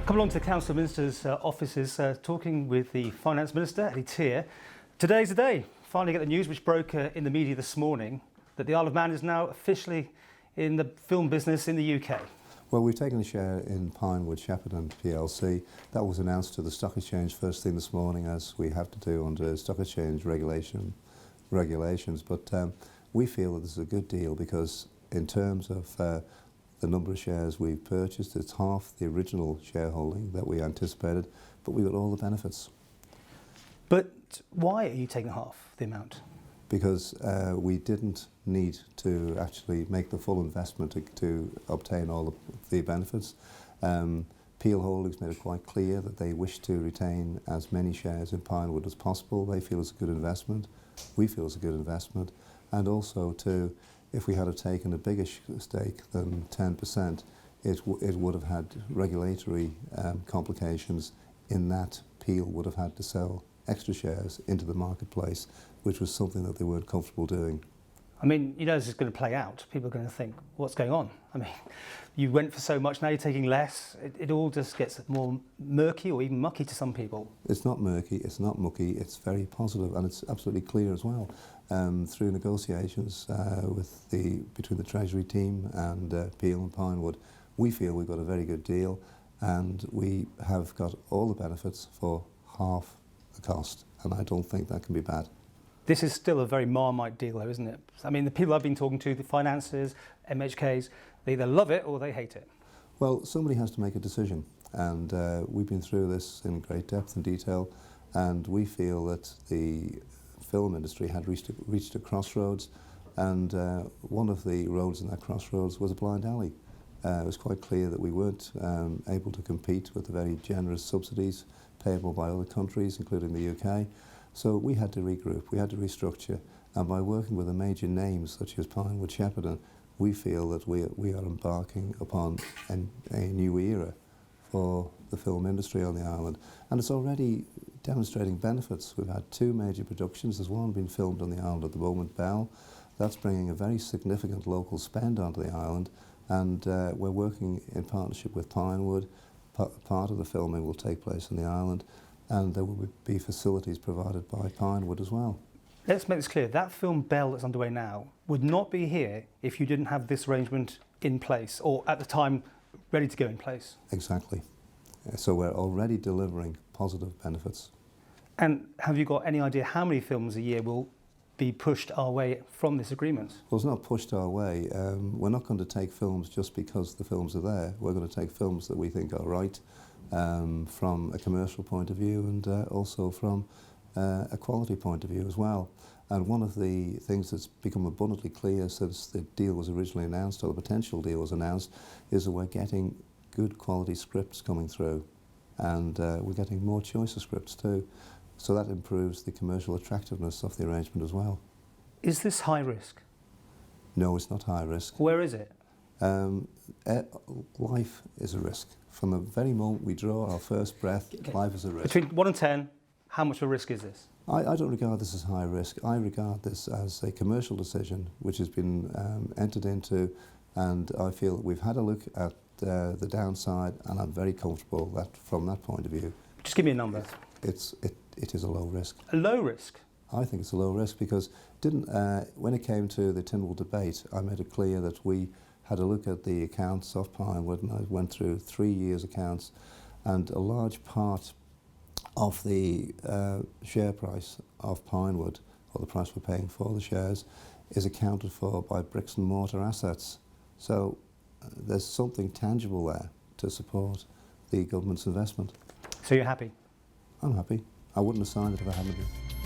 Come along to the Council of Ministers' offices, talking with the Finance Minister, Eddie Teare. Today's the day. Finally get the news, which broke in the media this morning, that the Isle of Man is now officially in the film business in the UK. Well, we've taken a share in Pinewood Studios PLC. That was announced to the Stock Exchange first thing this morning, as we have to do under Stock Exchange regulations. But we feel that this is a good deal because in terms of the number of shares we've purchased, it's half the original shareholding that we anticipated, but we got all the benefits. But why are you taking half the amount? Because we didn't need to actually make the full investment to obtain all of the benefits. Peel Holdings made it quite clear that they wish to retain as many shares in Pinewood as possible. They feel it's a good investment. We feel it's a good investment. And also, if we had have taken a bigger stake than 10%, it would have had regulatory complications in that Peel would have had to sell extra shares into the marketplace, which was something that they weren't comfortable doing. I mean, you know this is going to play out. People are going to think, what's going on? I mean, you went for so much, now you're taking less. It all just gets more murky or even mucky to some people. It's not murky, it's not mucky, it's very positive, and it's absolutely clear as well. Through negotiations between the Treasury team and Peel and Pinewood, we feel we've got a very good deal, and we have got all the benefits for half the cost, and I don't think that can be bad. This is still a very Marmite deal though, isn't it? I mean, the people I've been talking to, the financiers, MHKs, they either love it or they hate it. Well, somebody has to make a decision, and we've been through this in great depth and detail, and we feel that the film industry had reached a crossroads, and one of the roads in that crossroads was a blind alley. It was quite clear that we weren't able to compete with the very generous subsidies payable by other countries, including the UK. So we had to regroup, we had to restructure, and by working with the major names such as Pinewood Studios, we feel that we are embarking upon a new era for the film industry on the island, and it's already demonstrating benefits. We've had two major productions. There's one being filmed on the island at the moment, Belle. That's bringing a very significant local spend onto the island, and we're working in partnership with Pinewood. Part of the filming will take place on the island, and there will be facilities provided by Pinewood as well. Let's make this clear. That film Belle that's underway now would not be here if you didn't have this arrangement in place, or at the time ready to go in place. Exactly. So we're already delivering positive benefits. And have you got any idea how many films a year will be pushed our way from this agreement? Well, it's not pushed our way. We're not going to take films just because the films are there. We're going to take films that we think are right from a commercial point of view, and also from a quality point of view as well. And one of the things that's become abundantly clear since the deal was originally announced, or the potential deal was announced, is that we're getting good quality scripts coming through, and we're getting more choice of scripts too. So that improves the commercial attractiveness of the arrangement as well. Is this high risk? No, it's not high risk. Where is it? Life is a risk. From the very moment we draw our first breath, life is a risk. Between 1 and 10, how much of a risk is this? I don't regard this as high risk. I regard this as a commercial decision which has been entered into, and I feel that we've had a look at the downside, and I'm very comfortable that from that point of view. Just give me a number. It is a low risk. A low risk? I think it's a low risk because when it came to the Tynwald debate, I made it clear that we had a look at the accounts of Pinewood, and I went through 3 years' accounts, and a large part of the share price of Pinewood, or the price we're paying for the shares, is accounted for by bricks and mortar assets. So there's something tangible there to support the government's investment. So you're happy? I'm happy. I wouldn't have signed it if I hadn't been.